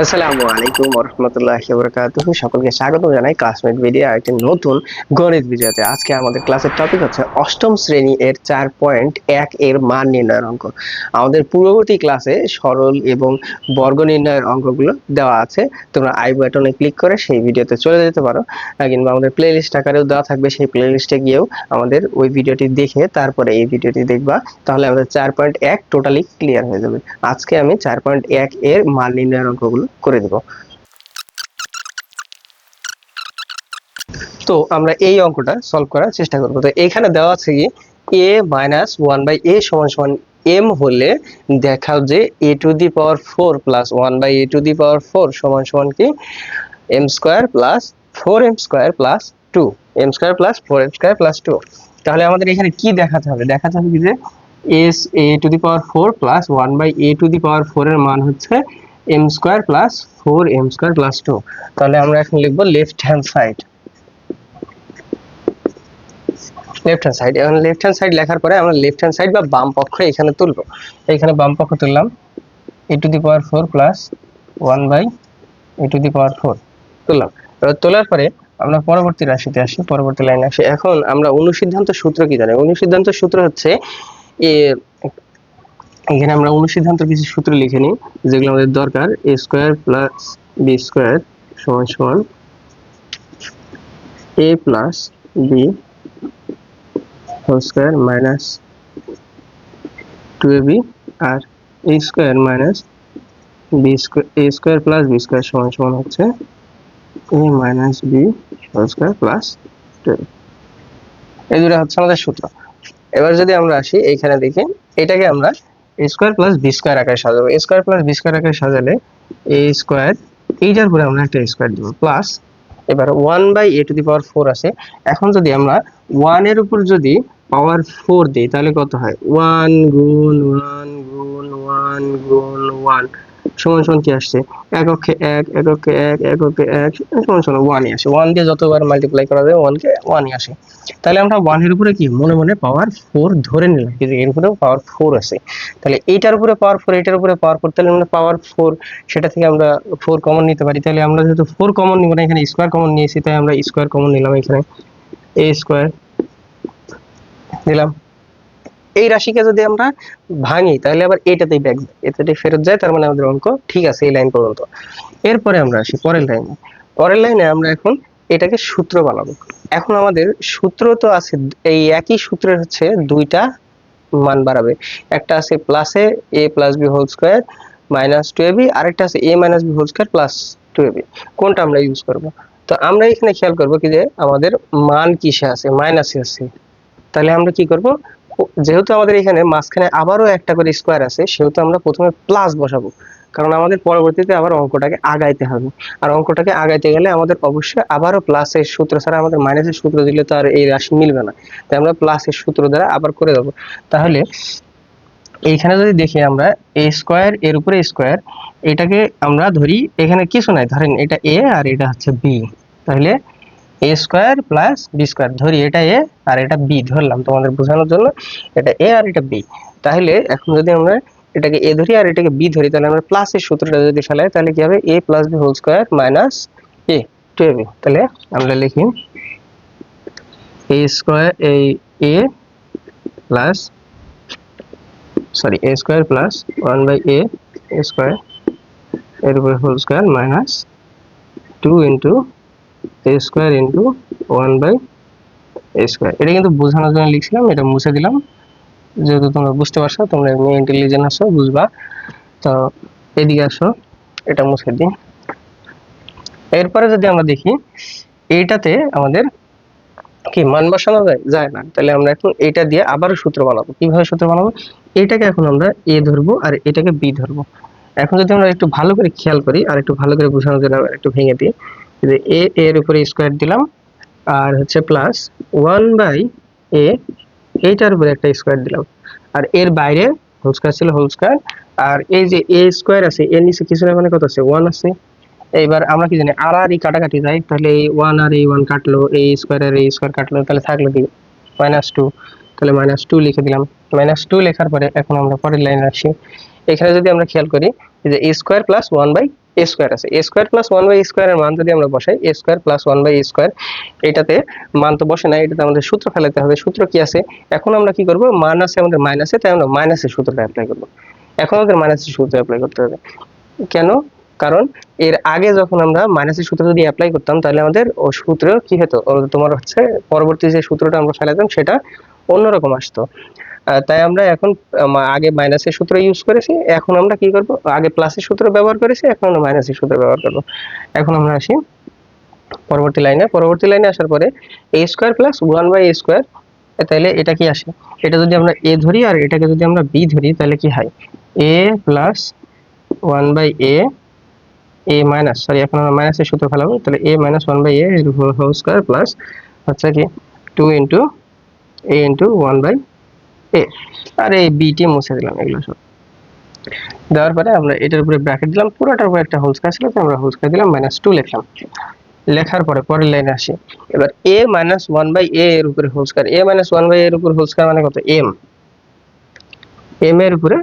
আসসালামু আলাইকুম ওয়া রাহমাতুল্লাহি ওয়া বারাকাতুহু। সকলকে স্বাগত জানাই ক্লাসমেট ভিডিও একটি নতুন গণিত ভিডিওতে। আজকে আমাদের ক্লাসের টপিক হচ্ছে অষ্টম শ্রেণী এর 4.1 এর মান নির্ণয়ের অঙ্ক। আমাদের পূর্ববর্তী ক্লাসে সরল এবং বর্গ নির্ণয়ের অঙ্কগুলো দেওয়া আছে। তোমরা আই বাটনে ক্লিক করে সেই ভিডিওতে চলে যেতে পারো, কিংবা আমাদের প্লেলিস্ট আকারেও দেওয়া থাকবে, সেই প্লেলিস্টে গিয়েও আমাদের ওই ভিডিওটি দেখে তারপরে এই ভিডিওটি দেখবা, তাহলে আমাদের 4.1 টোটালি ক্লিয়ার হয়ে যাবে। আজকে আমি 4.1 এর মান নির্ণয়ের অঙ্কগুলো করে দেব। তো আমরা এই অঙ্কটা সলভ করার চেষ্টা করব। তো এখানে দেওয়া আছে কি a মাইনাস 1/a সমান সমান m হলে দেখাও যে a to the power 4 plus 1/a to the power 4 সমান সমান কি m square plus 4m square plus 2, m square plus 4m square plus 2। তাহলে আমাদের এখানে কি দেখাতে হবে? দেখাতে হবে কি যে a to the power 4 plus 1/a to the power 4 এর মান হচ্ছে m square plus 4m square plus 2। তাহলে আমরা এখন লিখব লেফট হ্যান্ড সাইড। এখন লেফট হ্যান্ড সাইড লেখার পরে আমরা লেফট হ্যান্ড সাইড বা বাম পক্ষ এখানে তুলবো। এখানে বাম পক্ষ তুললাম a to the power 4 plus 1/a to the power 4 তুললাম। এবার তোলার পরে আমরা পরবর্তী রাশিতে আসি, পরবর্তী লাইনে আসি। এখন আমরা অনুসিদ্ধান্ত সূত্র কি জানি? অনুসিদ্ধান্ত সূত্র হচ্ছে এখানে আমরা অনুসিদ্ধান্ত কিছু সূত্র লিখে নিই যেগুলো আমাদের দরকার। a square plus b square সমান সমান a plus b whole square minus 2ab, আর a square minus b square, a square plus b square সমান সমান হচ্ছে a minus b whole square plus 2। এই দুটো হচ্ছে আমাদের সূত্র। এবার যদি আমরা আসি এইখানে দেখি, এটাকে আমরা a square plus b square আকারে সাজাবো। a square plus b square আকারে সাজালে a স্কয়ার, এইটার পরে আমরা একটা স্কয়ার দিব, প্লাস এবার 1/a টু দি পাওয়ার 4 আছে। এখন যদি আমরা 1 এর উপর যদি পাওয়ার 4 দেই তাহলে কত হয়? 1 গুণ 1 গুণ 1 গুণ 1 সমান সমান কি আসছে? এককে 1 এককে 1 এককে 1 সমান সমান 1 ই আসে। 1 দিয়ে যতবার মাল্টিপ্লাই করা যায় 1 কে 1 ই আসে। তাহলে আমরা 1 এর উপরে কি মনে মনে পাওয়ার 4 ধরে নিলাম, কিন্তু এর উপরেও পাওয়ার 4 আছে। তাহলে এইটার উপরে পাওয়ার 4, এটার উপরে পাওয়ার 4, তাহলে আমরা পাওয়ার 4 সেটা থেকে আমরা 4 কমন নিতে পারি। তাহলে আমরা যেহেতু 4 কমন নিব না, এখানে স্কয়ার কমন নিয়েছি, তাই আমরা স্কয়ার কমন নিলাম। এখানে a স্কয়ার নিলাম। এই রাশিকে যদি আমরা ভাঙি তাহলে আবার এটাতেই ব্যাক যায়, এটাতেই ফেরত যায়, তার মানে আমাদের অঙ্ক ঠিক আছে এই লাইন পর্যন্ত। এরপরে আমরা আসি পরের লাইনে। পরের লাইনে আমরা এখন এটাকে সূত্র বানাবো। এখন আমাদের সূত্র তো আছে, এই একই সূত্রের হচ্ছে দুইটা মান বাড়াবে। একটা আছে প্লাসে a plus b whole square minus 2ab, আরেকটা আছে a minus b whole square plus 2ab। কোনটা আমরা ইউজ করব? তো আমরা এখানে খেয়াল করব কি যে আমাদের মান কিসে আছে? মাইনাসে আছে। তাহলে আমরা কি করব? যেহেতু আমাদের এখানে মাঝখানে আবারও একটা করে স্কয়ার আছে, সেহেতু আমরা প্রথমে প্লাস বসাবো, কারণ আমাদের পরবর্তীতে আবার অঙ্কটাকে আগাইতে হবে। আর অঙ্কটাকে আগাইতে গেলে আমাদের অবশ্যই আবারও প্লাসের সূত্র ছাড়া, আমাদের মাইনাসের সূত্র দিলে তো আর এই রাশি মিলবে না, তাই আমরা প্লাসের সূত্র দ্বারা আবার করে দেবো। তাহলে এইখানে যদি দেখি আমরা a স্কয়ার এর উপরে স্কয়ার, এটাকে আমরা ধরি এখানে কিছু নাই, ধরেন এটা a আর এটা হচ্ছে b। তাহলে a square plus b square, ধরি এটা a আর এটা b ধরলাম তোমাদের বোঝানোর জন্য, এটা a আর এটা b। তাহলে এখন যদি আমরা এটাকে a ধরি আর এটাকে b ধরি, তাহলে আমরা প্লাসের সূত্রটা যদি ফেলাই তাহলে কি হবে? a plus b whole square minus a 2ab। তাহলে আমরা লিখি a স্কয়ার, এই a plus a square plus 1/a square এর উপরে whole square minus 2 into a square into 1/a square. এটা কিন্তু বোঝানোর জন্য লিখছিলাম, এটা মুছে দিলাম যেহেতু তোমরা বুঝতে পারছো, তোমরা এমনি ইন্টেলিজেন্ট আছো, বুঝবা। তো এদিকে আসো, এটা মুছে দিই। এরপরে যদি আমরা দেখি এইটাতে আমাদের কি মান বসানো যায় না, তাহলে আমরা এখন এটা দিয়ে আবারও সূত্র বানাবো। কিভাবে সূত্র বানাবো? এটাকে এখন আমরা a ধরবো আর এটাকে b ধরবো। এখন যদি আমরা একটু ভালো করে খেয়াল করি আর একটু ভালো করে বোঝানোর জন্য একটু ভেঙে দিই, যে a এর উপরে স্কয়ার দিলাম আর হচ্ছে প্লাস 1/a এইটার উপরে একটা স্কয়ার দিলাম, আর এর বাইরে হোল স্কয়ার ছিল হোল স্কয়ার, আর এই যে a স্কয়ার আছে এর নিচে কিছু না, মানে কত আছে? 1 আছে। এইবার আমরা কি জানি আর আর এই কাটাকাটি যায়, তাহলে এই 1 আর এই 1 কাটলো, এই স্কয়ার আর এই স্কয়ার কাটলো, তাহলে থাকলো কি -2। তাহলে -2 লিখে দিলাম। -2 লেখার পরে এখন আমরা পরের লাইনে আসি। এখানে যদি আমরা খেয়াল করি যে a square plus 1/a A square আছে, A square plus one by square এর মান যদি আমরা বসাই, A square plus one by square, এটাতে মান তো বসে না, এটাতে আমাদের সূত্র ফেলাতে হবে। সূত্র কি আছে? এখন আমরা কি করব, মান আছে আমাদের মাইনাসে, তাই আমরা মাইনাসের সূত্রটা অ্যাপ্লাই করব। এখন আমাদের মাইনাসের সূত্র অ্যাপ্লাই করতে হবে। কেন? কারণ এর আগে যখন আমরা মাইনাসের সূত্র যদি অ্যাপ্লাই করতাম, তাহলে আমাদের ও সূত্র কি হতো, তোমার হচ্ছে পরবর্তী যে সূত্রটা আমরা ফেলাতাম সেটা অন্যরকম আসতো। তাই আমরা এখন আগে মাইনাসের সূত্র ইউজ করেছি, এখন আমরা কি করব, আগে প্লাসের সূত্র ব্যবহার করেছি, এখন আমরা মাইনাসের সূত্র ব্যবহার করব। এখন আমরা আসি পরবর্তী লাইনে আসার পরে a square plus one by a square, তাহলে এটা কি আসে, এটা যদি আমরা এ ধরি আর এটাকে যদি আমরা বি ধরি, তাহলে কি হয়, a plus one by a minus, sorry এখন আমরা মাইনাসের সূত্র ফেলাবো, তাহলে a minus one by a whole square plus হচ্ছে কি 2 into a into one by a, আর এই বিটি মুছে দিলাম, এগুলো সব দেওয়ার পরে আমরা এটার উপরে ব্র্যাকেট দিলাম, পুরোটার উপরে একটা হোল স্কয়ার ছিল, তো আমরা হোল স্কয়ার দিলাম, -2 লিখলাম। লেখার পরে পরের লাইনে আসি, এবার a minus one by A এর উপরে whole square, a minus one by এর উপরে হোল স্কয়ার মানে কত, m এর উপরে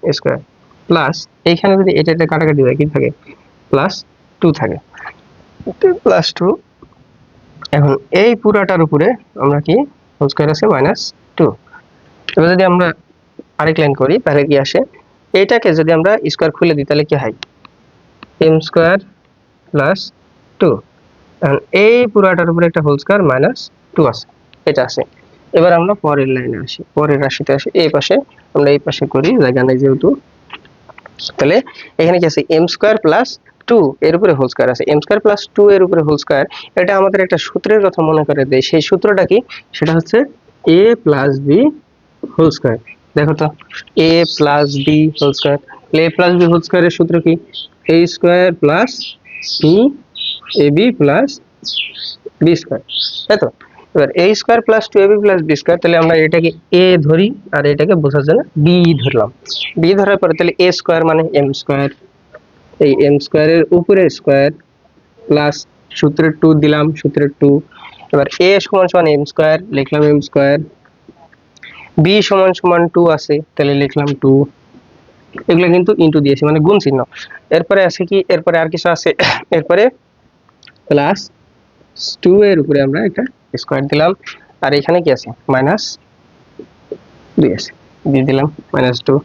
স্কয়ার প্লাস, এইখানে যদি এটা কাটাকাটি হয় কি থাকে, +2 থাকে, +2। এখন এই পুরাটার উপরে আমরা কি হোল স্কয়ার আছে -2। এবার যদি আমরা আরেক লাইন করি, তাহলে কি আসে, এইটাকে যদি আমরা স্কয়ার খুলে দিই, তাহলে কি হয়, m স্কয়ার প্লাস 2। এখন এই পুরাটার উপরে একটা হোল স্কয়ার -2 আছে, এটা আছে। এবার আমরা পরের লাইনে আসি, পরের রাশিতে আসি, এই পাশে আমরা এই পাশে করি, জায়গা নেই যেহেতু, তাহলে এখানে কি আছে, m স্কয়ার প্লাস 2 এর উপরে হোল স্কয়ার আছে, m স্কয়ার প্লাস 2 এর উপরে হোল স্কয়ার, এটা আমাদের একটা সূত্রের কথা মনে করে দেয়। সেই সূত্রটা কি, সেটা হচ্ছে a plus b whole square. দেখো তো, a plus b whole square, a plus b whole স্কয়ারের সূত্র কি, a square plus 2ab plus b square, তাই তো। এবার a square plus 2ab plus b square, তাহলে আমরা এটাকে a ধরি আর এটাকে বোঝার জন্য b ধরলাম। b ধরার পরে তাহলে a স্কয়ার মানে m স্কয়ার, এই m স্কয়ারের উপরে স্কয়ার প্লাস সূত্রের 2 দিলাম, সূত্রের 2। এবার a সমান সমান m স্কয়ার, লিখলাম m স্কয়ার, b সমান সমান 2 আছে, তাহলে লিখলাম 2। এগুলো কিন্তু ইনটু দিয়েছি, মানে গুণ চিহ্ন। এরপরে আছে কি, এরপরে আর কিছু আছে, এরপরে প্লাস 2 এর উপরে আমরা একটা স্কয়ার দিলাম, আর এখানে কি আছে, -2 আছে, দিয়ে দিলাম -2।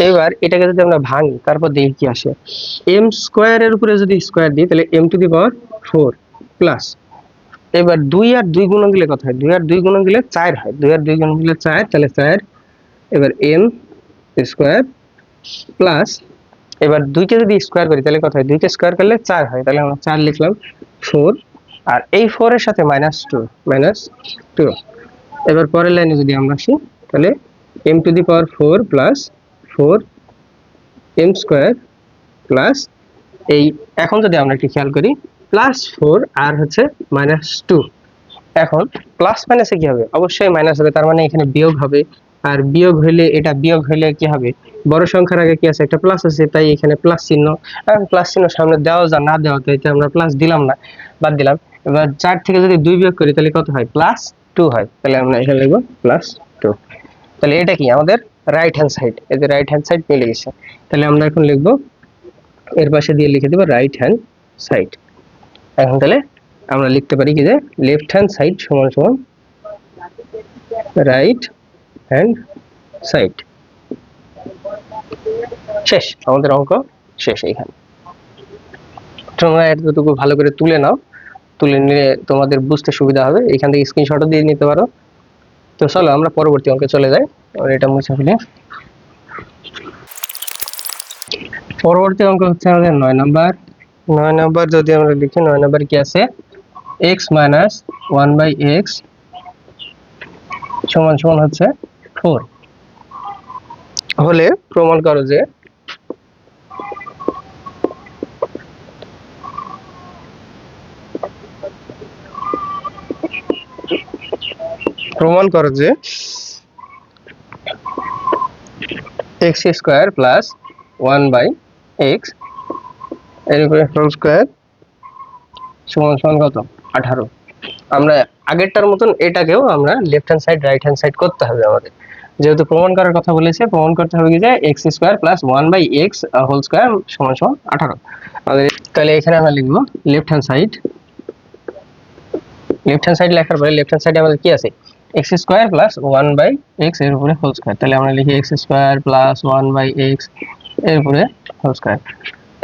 এবার এটাকে যদি আমরা ভাঙি, তারপর দেখি কি আসে, m স্কয়ার এর উপরে যদি স্কয়ার দিই, তাহলে m to the power 4 plus, এবার 2 আর 2 গুণন দিলে কত হয়, 2 আর 2 গুণন দিলে 4 হয়, 2 আর 2 গুণন দিলে 4, তাহলে 4। এবার m স্কয়ার প্লাস, এবার 2 কে যদি স্কয়ার করি তাহলে কত হয়, 2 কে স্কয়ার করলে 4 হয়, তাহলে আমরা 4 লিখলাম, 4, আর এই 4 এর সাথে -2। এবার পরের লাইনে যদি আমরা আসি, তাহলে m to the power 4 plus 4 m square plus, এই এখন যদি আমরা একটু খেয়াল করি, +4 আর হচ্ছে -2। এখন প্লাস মাইনাসে কি হবে, অবশ্যই মাইনাস হবে, তার মানে এখানে বিয়োগ হবে, আর বিয়োগ হইলে, এটা বিয়োগ হইলে কি হবে, বড় সংখ্যার আগে কি আছে, একটা প্লাস আছে, তাই এখানে প্লাস চিহ্ন, কারণ প্লাস চিহ্ন সামনে দেওয়া যা না দেওয়া, তো এটা আমরা প্লাস দিলাম না, বাদ দিলাম। এবার 4 থেকে যদি 2 বিয়োগ করি, তাহলে কত হয়, +2 হয়, তাহলে আমরা এখানে লিখব +2। তাহলে এটা কি আমাদের রাইট হ্যান্ড সাইড, এই যে রাইট হ্যান্ড সাইড মিলে গেছে, তাহলে আমরা এখন লিখব, এর পাশে দিয়ে লিখে দেব রাইট হ্যান্ড সাইড। এখন তাহলে আমরা লিখতে পারি কি, যে লেফট হ্যান্ড সাইড সমান সমান রাইট হ্যান্ড সাইড। শেষ, আমাদের অঙ্ক শেষ। এইখানে তোমরা এতটুকু ভালো করে তুলে নাও, তুলে নিলে তোমাদের বুঝতে সুবিধা হবে, এখান থেকে স্ক্রিনশটও দিয়ে নিতে পারো। তো চলো আমরা পরবর্তী অঙ্কে চলে যাই, আর এটা মুছে ফেলি। পরবর্তী অঙ্ক হচ্ছে আমাদের 9 নাম্বার। 9 নাম্বার যদি আমরা লিখি, 9 নাম্বার কি আছে, x মাইনাস 1/x সমান সমান হচ্ছে 4 হলে প্রমাণ করো যে x স্কয়ার প্লাস 1/x এর উপরে হোল স্কয়ার সমান সমান কত, 18। আমরা আগেরটার মতন এটাকেও আমরা left hand side right hand side করতে হবে আমাদের, যেহেতু প্রমাণ করার কথা বলেছে, প্রমাণ করতে হবে কি, যে x square plus 1/x whole square সমান সমান 18। আমাদের তাহলে এখানে আমরা লিখবো লেফট হ্যান্ড সাইড লেখার পরে লেফট হ্যান্ড সাইডে আমাদের কি আছে x স্কয়ার প্লাস 1/x এর উপরে হোল স্কয়ার। তাহলে আমরা লিখি x স্কয়ার প্লাস 1/x এর উপরে হোল স্কয়ার।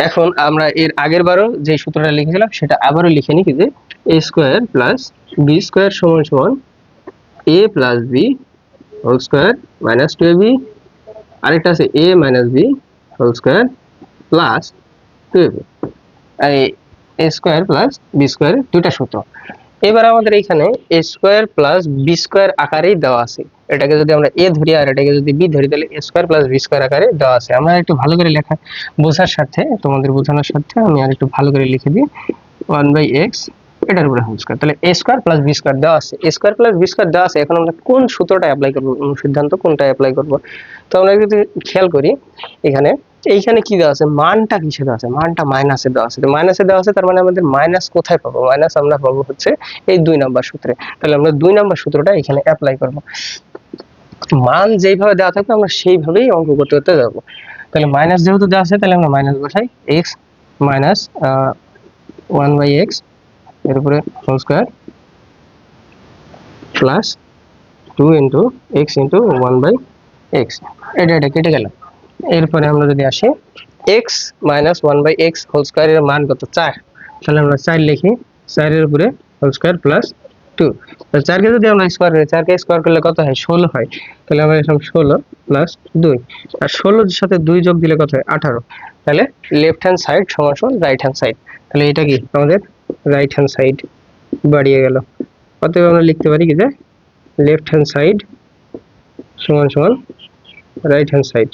এখন আমরা এর আগের বারও যে সূত্রটা লিখেছিলাম সেটা আবারও লিখে নিই যে a square plus b square সমান সমান a plus b whole square minus 2ab, আরেকটা আছে a minus b whole square plus 2ab। এই a square plus b square দুইটা সূত্র। এবার আমাদের এখানে a square plus b square আকারেই দেওয়া আছে। এটাকে যদি আমরা a ধরি আর এটাকে যদি b ধরি তাহলে a square plus b square আকারে দেওয়া আছে। আমরা একটু ভালো করে লেখা বোঝার স্বার্থে, তোমাদের বোঝানোর স্বার্থে আমি আর একটু ভালো করে লিখে দিই 1/x এটার উপরে হোল স্কয়ার। তাহলে a square plus b square দেওয়া আছে, a square plus b square দেওয়া আছে। এখন আমরা কোন সূত্রটা অ্যাপ্লাই করব, সিদ্ধান্ত কোনটা অ্যাপ্লাই করব। তো আমরা যদি খেয়াল করি এইখানে কি দেওয়া আছে, মানটা কিসে দেওয়া আছে, মানটা মাইনাসে দেওয়া আছে। তো মাইনাসে দেওয়া আছে তার মানে আমাদের মাইনাস কোথায় পাবো, মাইনাস আমরা পাবো হচ্ছে এই 2 নাম্বার সূত্রে। তাহলে আমরা 2 নাম্বার সূত্রটা এখানে অ্যাপ্লাই করব। মান যেইভাবে দেওয়া থাকবে আমরা সেইভাবেই অঙ্ক করতে করতে যাব। তাহলে মাইনাস যেহেতু দেওয়া আছে তাহলে আমরা মাইনাস বসাই, x মাইনাস 1/x এর উপরে whole square plus 2 into x into 1/x। এটা কেটে গেল। এরপরে আমরা যদি আসি x মাইনাস 1/x হোল স্কয়ারের মান কত 4। তাহলে আমরা 4 লিখি, 4 এর উপরে হোল স্কয়ার প্লাস 2। তো 4 কে যদি আমরা স্কয়ার করি, 4 কে স্কয়ার করলে কত হয় 16 হয়। তাহলে আমরা এখানে 16 প্লাস 2 আর 16 এর সাথে 2 যোগ দিলে কত হয় 18। তাহলে লেফট হ্যান্ড সাইড সমান সমান রাইট হ্যান্ড সাইড। তাহলে এটা কি আমাদের রাইট হ্যান্ড সাইড বাড়িয়ে গেল। অতএব আমরা লিখতে পারি কি যে লেফট হ্যান্ড সাইড সমান সমান রাইট হ্যান্ড সাইড।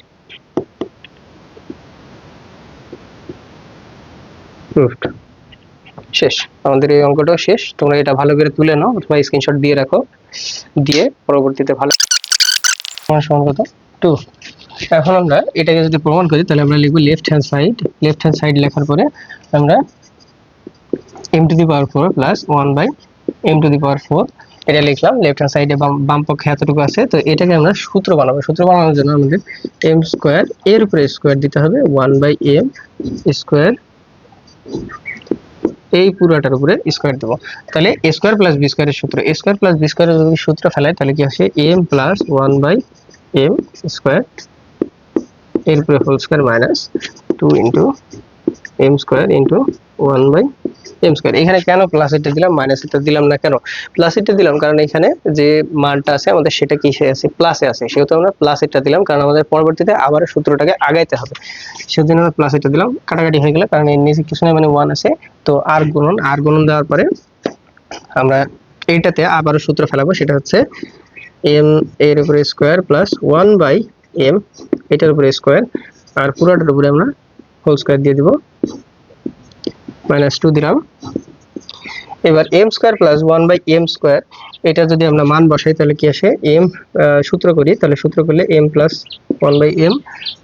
প্রুফড। শেষ, আমাদের এই অঙ্কটাও শেষ। তোমরা এটা ভালো করে তুলে নাও অথবা স্ক্রিনশট দিয়ে রাখো, দিয়ে পরবর্তীতে ভালো সমান কত 2। এখন আমরা এটাকে যদি প্রমাণ করি তাহলে আমরা লিখব লেফট হ্যান্ড সাইড লেখার পরে আমরা m to the power 4 plus 1/m to the power 4 এটা লিখলাম। লেফট হ্যান্ড সাইডে বাম পক্ষে এতটুকু আছে। তো এটাকে আমরা সূত্র বানাবো। সূত্র বানানোর জন্য আমাদের m স্কয়ার এর উপরে স্কয়ার দিতে হবে 1/m স্কয়ার, এই পুরোটার উপরে স্কয়ার দেব। তাহলে a স্কয়ার প্লাস b স্কয়ারের সূত্র, a স্কয়ার প্লাস b স্কয়ারের যদি সূত্র ফেলাই তাহলে কি আসে m প্লাস 1/m স্কয়ার এর উপরে whole square minus 2 into m square into 1/m square. এখানে কেন প্লাস এটা দিলাম মাইনাস এটা দিলাম না, কেন প্লাস এটা দিলাম কারণ এখানে যে মানটা আছে আমাদের সেটা কিসে আছে, প্লাসে আছে। সেহেতু আমরা প্লাস এটা দিলাম কারণ আমাদের পরবর্তীতে আবার সূত্রটাকে আগাইতে হবে। সেজন্য আমরা প্লাস এটা দিলাম। কাটাকাটি হয়ে গেল কারণ এর নিচে কিছু না মানে 1 আছে। তো আর গুণন দেওয়ার পরে আমরা এইটাতে আবারও সূত্র ফেলাবো, সেটা হচ্ছে m এর উপরে স্কয়ার প্লাস 1/m এটার উপরে স্কয়ার আর পুরোটার উপরে আমরা হোল স্কয়ার দিয়ে দিব, মাইনাস 2 দিলাম। এবার m square plus 1/m square এটা যদি আমরা মান বসাই তাহলে কি আসে m সূত্র করি, তাহলে সূত্র করলে m প্লাস 1/m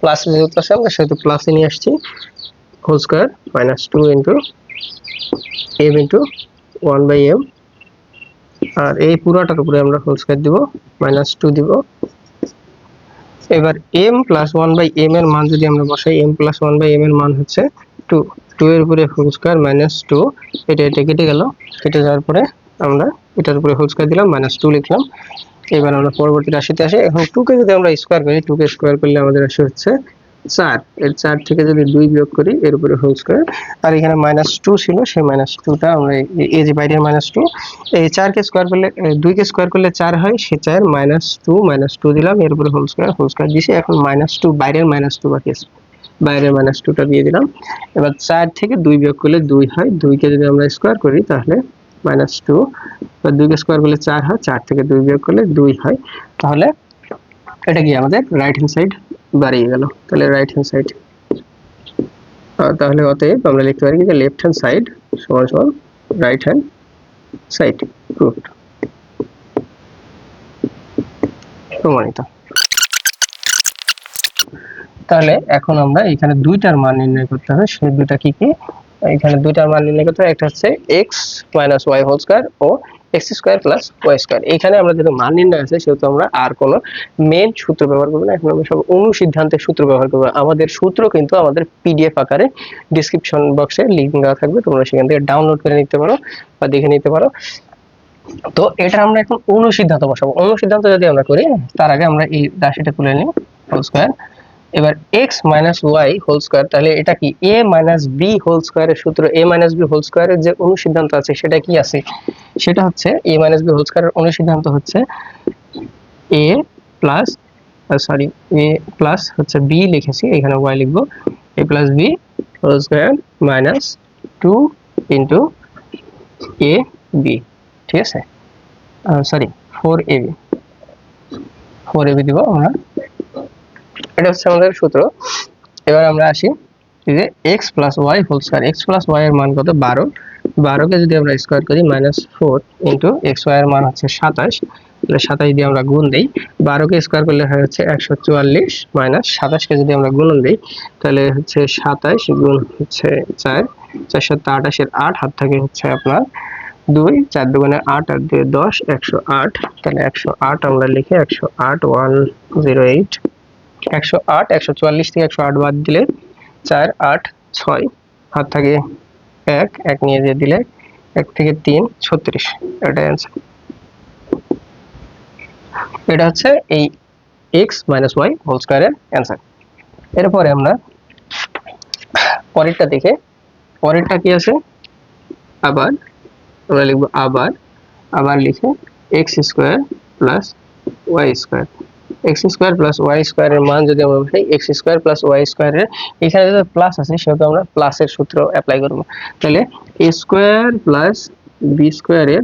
প্লাস যেহেতু আছে আমরা সেহেতু প্লাসে নিয়ে আসছি whole square minus 2 into m into 1/m আর এই পুরোটার উপরে আমরা হোল স্কয়ার দিব, মাইনাস 2 দিব। এবার m প্লাস 1/m এর মান যদি আমরা বসাই, m প্লাস 1/m এর মান হচ্ছে 2, 2 এর উপরে হোল স্কয়ার মাইনাস 2, এটা কেটে গেল। কেটে যাওয়ার পরে আমরা এটার উপরে হোল স্কয়ার দিলাম, মাইনাস 2 লিখলাম। এবার আমরা পরবর্তী রাশিতে আসি। এখন 2 কে যদি আমরা স্কয়ার করি, 2 কে স্কয়ার করলে আমাদের রাশি হচ্ছে 4, এর 4 থেকে যদি 2 বিয়োগ করি এর উপরে হোল স্কয়ার আর এখানে মাইনাস 2 ছিল, সেই মাইনাস 2টা আমরা এই যে বাইরের মাইনাস 2 এই 4 কে স্কয়ার করলে 2 কে স্কয়ার করলে 4 হয়, সে 4 মাইনাস 2 দিলাম এর উপরে হোল স্কয়ার দিছি। এখন মাইনাস 2 বাইরের মাইনাস 2 বাকি আছে, বাইরের মাইনাস 2টা দিয়ে দিলাম। এবার 4 থেকে 2 বিয়োগ করলে 2 হয়, 2 কে যদি আমরা স্কয়ার করি তাহলে মাইনাস 2 বা 2 কে স্কয়ার করলে 4 হয়, 4 থেকে 2 বিয়োগ করলে 2 হয়। তাহলে এটা কি আমাদের রাইট হ্যান্ড সাইড বাড়িয়ে গেল। তাহলে রাইট হ্যান্ড সাইড, তাহলে অতএব আমরা লিখতে পারি যে লেফট হ্যান্ড সাইড সমান সমান রাইট হ্যান্ড সাইড। প্রুফড, প্রমাণিত। তাহলে এখন আমরা এখানে দুইটার মান নির্ণয় করতে হবে। সেই দুইটা কি কি, এখানে দুইটার মান নির্ণয় করতে হবে। একটা হচ্ছে x minus Y whole square ও x square plus y square. এখানে আমরা যেহেতু মান নির্ণয় আছে সেহেতু আমরা আর কোনো মেন সূত্র ব্যবহার করবো না, এখন আমরা সব অনুসিদ্ধান্তের সূত্র ব্যবহার করবো। আমাদের সূত্র কিন্তু আমাদের পিডিএফ আকারে ডিসক্রিপশন বক্সে লিঙ্ক দেওয়া থাকবে, তোমরা সেখান থেকে ডাউনলোড করে নিতে পারো বা দেখে নিতে পারো। তো এটা আমরা এখন অনুসিদ্ধান্ত বসাবো। অনুসিদ্ধান্ত যদি আমরা করি তার আগে আমরা এই রাশিটা তুলে নিই, হোল স্কয়ার। এবার x minus Y whole square, তাহলে এটা কি a মাইনাস বি হোল স্কয়ারের সূত্র। a মাইনাস বি হোল স্কয়ারের যে অনুসিদ্ধান্ত আছে সেটা কি আছে, সেটা হচ্ছে a মাইনাস বি হোল স্কয়ারের অনুসিদ্ধান্ত হচ্ছে a plus sorry a plus হচ্ছে b লিখেছি, এখানে y লিখবো, a plus b whole square minus 2 into a b, ঠিক আছে, সরি 4ab, 4ab দিব আমরা, এটা হচ্ছে আমাদের সূত্র। এবার আমরা আসি যে x plus Y whole square, x plus Y এর মান কত 12, 12 কে যদি আমরা স্কয়ার করি মাইনাস 4 ইনটু x y এর মান হচ্ছে 27, তাহলে 27 দিয়ে আমরা গুণ দেই, 12 কে স্কয়ার করলে হয় হচ্ছে 144 মাইনাস 27 কে যদি আমরা গুণন দেই তাহলে হচ্ছে 27 গুণ হচ্ছে 4, 4 7 28 এর 8, হাত থাকে হচ্ছে আপনার 2, 4 দুগুণে 8 আর 2 10, 108, তাহলে 108 আমরা লিখি 108 108, 108 144 থেকে 108 বাদ দিলে 4 8 6, হাত থাকে 1 1 নিয়ে দিয়ে দিলে 1 থেকে 3 36, এটা অ্যান্সার। এটা হচ্ছে এই x মাইনাস ওয়াই হোল স্কয়ারের অ্যান্সার। এরপরে আমরা পরেরটা দেখে, পরেরটা কি আছে, আবার আমরা লিখব আবার লিখে x square plus y square, x square plus y স্কয়ারের মান যদি আমরা বসাই, x স্কয়ার প্লাস ওয়াই স্কয়ারের এখানে যদি প্লাস আছে সেহেতু আমরা প্লাসের সূত্র অ্যাপ্লাই করব, তাহলে a স্কয়ার প্লাস বি স্কয়ারের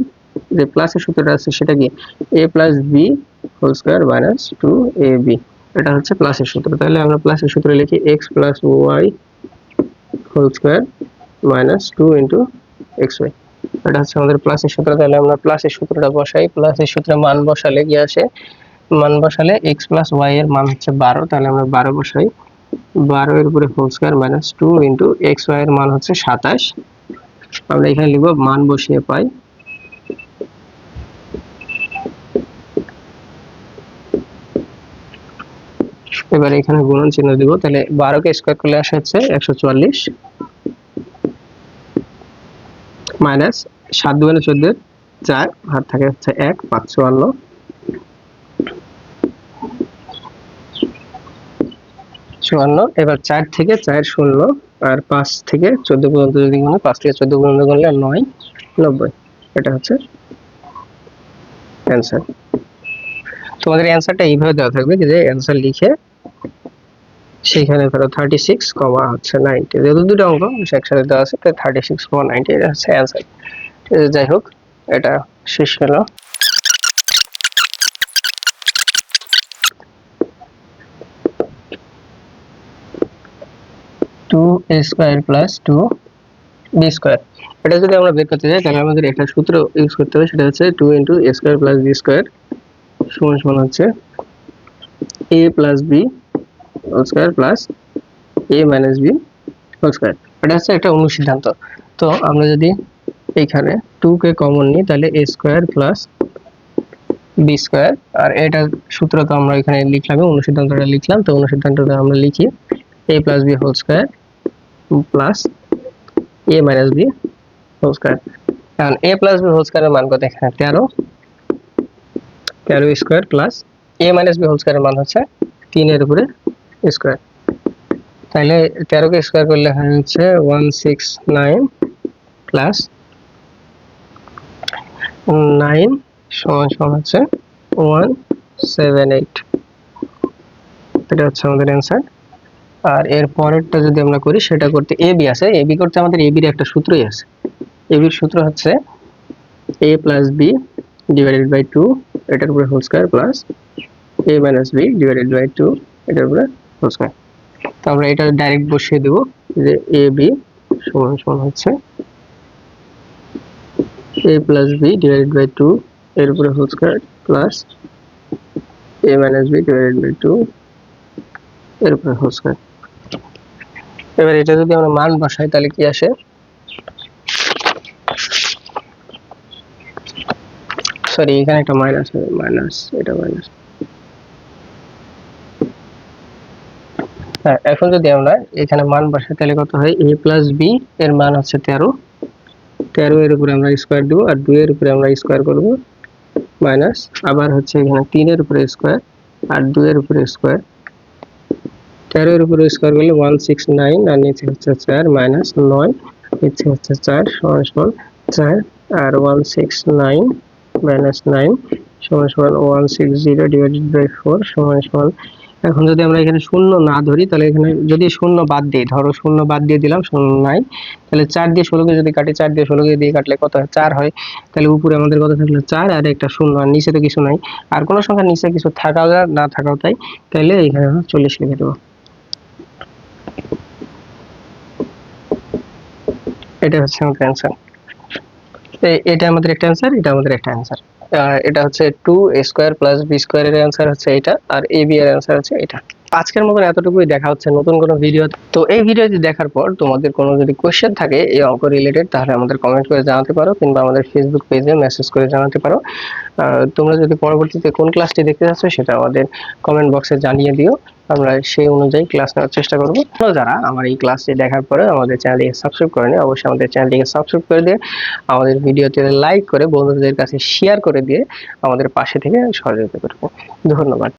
যে প্লাসের সূত্রটা আছে সেটা কি a plus B whole square minus 2ab, এটা হচ্ছে প্লাসের সূত্র। তাহলে আমরা প্লাসের সূত্র লিখি x plus Y whole square minus 2 into xy, এটা হচ্ছে আমাদের প্লাসের সূত্র। তাহলে আমরা প্লাসের সূত্রটা বসাই, প্লাসের সূত্রে মান বসালে কি আসে, মান বসালে x প্লাস ওয়াই এর মান হচ্ছে 12, তাহলে আমরা 12 বসাই, 12 এর উপরে whole square minus 2 into xy এর মান হচ্ছে 27, আমরা এখানে লিখব মান বসিয়ে পাই এবার এখানে গুণন চিহ্ন দিব, তাহলে 12 কে স্কয়ার করলে আসে হচ্ছে 144 মাইনাস 7 দুগুণে 14 4, হাত থাকে হচ্ছে 1 5 54, 54, এবার 4 থেকে 4 শূন্য আর 5 থেকে 14 পর্যন্ত যদি গুণে, 5 থেকে 14 পর্যন্ত গুনলে 9 90, এটা হচ্ছে অ্যান্সার। তোমাদের অ্যান্সারটা এইভাবে দেওয়া থাকবে যে অ্যান্সার লিখে সেখানে ধরো 36, হচ্ছে 90, যেহেতু দুটো অঙ্ক একসাথে দেওয়া আছে তাই 36,90 এটা হচ্ছে অ্যান্সার। যাই হোক, এটা শেষ হলো। টু এ স্কোয়ার প্লাস 2b স্কোয়ার, এটা যদি আমরা বের করতে চাই তাহলে আমাদের একটা সূত্র ইউজ করতে হবে, সেটা হচ্ছে 2 into A square plus B square সমান সমান হচ্ছে a plus B whole square plus a minus B whole square, এটা হচ্ছে একটা অনুসিদ্ধান্ত। তো আমরা যদি এইখানে 2 কে কমন নিই তাহলে a square plus b square, আর এটা সূত্র তো আমরা এখানে লিখলাম, অনুসিদ্ধান্তটা লিখলাম, তো অনুসিদ্ধান্তটা আমরা লিখি a plus B whole square plus a minus B whole square, কারণ a প্লাস বি হোল স্কয়ারের মান কত এখানে 13 square plus a minus B whole স্কয়ারের মান হচ্ছে 3 এর উপরে স্কয়ার, তাহলে 13 কে স্কয়ার করলে হয় হচ্ছে 169 প্লাস 9 সমান সমান হচ্ছে 178, এটা হচ্ছে আমাদের অ্যান্সার। আর এর পরেরটা যদি আমরা করি, সেটা করতে এবি আছে, এবি করতে আমাদের এবির একটা সূত্রই আছে, এবির সূত্র হচ্ছে a plus B divided by 2 এটার উপরে whole square plus a minus B divided by 2 এটার উপরে হোল স্কয়ার। তো আমরা এটা ডাইরেক্ট বসিয়ে দেব যে এ বি সমান সমান হচ্ছে a plus B divided by 2 এর উপরে whole square plus a minus B divided by 2 এর উপরে হোল স্কয়ার। এবার এটা যদি আমরা মান বসাই তাহলে কি আসে, সরি এখানে একটা মাইনাস হবে, মাইনাস, এটা মাইনাস। হ্যাঁ, এখন যদি আমরা এখানে মান বসাই তাহলে কত হয়, a প্লাস বি এর মান হচ্ছে 13, 13 এর উপরে আমরা স্কোয়ার দিব আর 2 এর উপরে আমরা স্কোয়ার করব, মাইনাস, আবার হচ্ছে এখানে 3 এর উপরে স্কোয়ার আর 2 এর উপরে স্কোয়ার, 13 এর উপরে স্কোয়ার করলে 169 আর নিচে হচ্ছে 4 মাইনাস 9, নিচে হচ্ছে 4 সমান সমান 4 আর 169 মাইনাস 9 সমান সমান 160 ডিভাইডেড বাই 4 সমান সমান। এখন যদি আমরা এখানে শূন্য না ধরি তাহলে এখানে যদি শূন্য বাদ দিই, ধরো শূন্য বাদ দিয়ে দিলাম, শূন্য নাই, তাহলে 4 দিয়ে 16কে যদি কাটি, 4 দিয়ে 16কে দিয়ে কাটলে কত হয়, 4 হয়। তাহলে উপরে আমাদের কত থাকলো, 4 আর একটা শূন্য, আর নিচে তো কিছু নাই, আর কোনো সংখ্যা নিচে কিছু থাকাও না থাকাও তাই, তাহলে এখানে 40 লিখে দেবো। এটা হচ্ছে আমাদের অ্যান্সার। এটা আমাদের একটা অ্যান্সার, এটা আমাদের একটা অ্যান্সার। এটা হচ্ছে 2a² প্লাস b² এর অ্যান্সার হচ্ছে এটা, আর ab এর অ্যান্সার হচ্ছে এটা। আজকের মতন এতটুকুই, দেখা হচ্ছে নতুন কোনো ভিডিও। তো এই ভিডিওটি দেখার পর তোমাদের কোনো যদি কোয়েশ্চেন থাকে এই অঙ্ক রিলেটেড, তাহলে আমাদের কমেন্ট করে জানাতে পারো, কিংবা আমাদের ফেসবুক পেজে মেসেজ করে জানাতে পারো। তোমরা যদি পরবর্তীতে কোন ক্লাসটি দেখতে চাচ্ছ সেটা আমাদের কমেন্ট বক্সে জানিয়ে দিও, আমরা সেই অনুযায়ী ক্লাস নেওয়ার চেষ্টা করব। যারা আমার এই ক্লাসটি দেখার পরে আমাদের চ্যানেলটিকে সাবস্ক্রাইব করেনি, অবশ্যই আমাদের চ্যানেলটিকে সাবস্ক্রাইব করে দিয়ে আমাদের ভিডিওতে লাইক করে বন্ধুদের কাছে শেয়ার করে দিয়ে আমাদের পাশে থেকে সহযোগিতা করবো। ধন্যবাদ।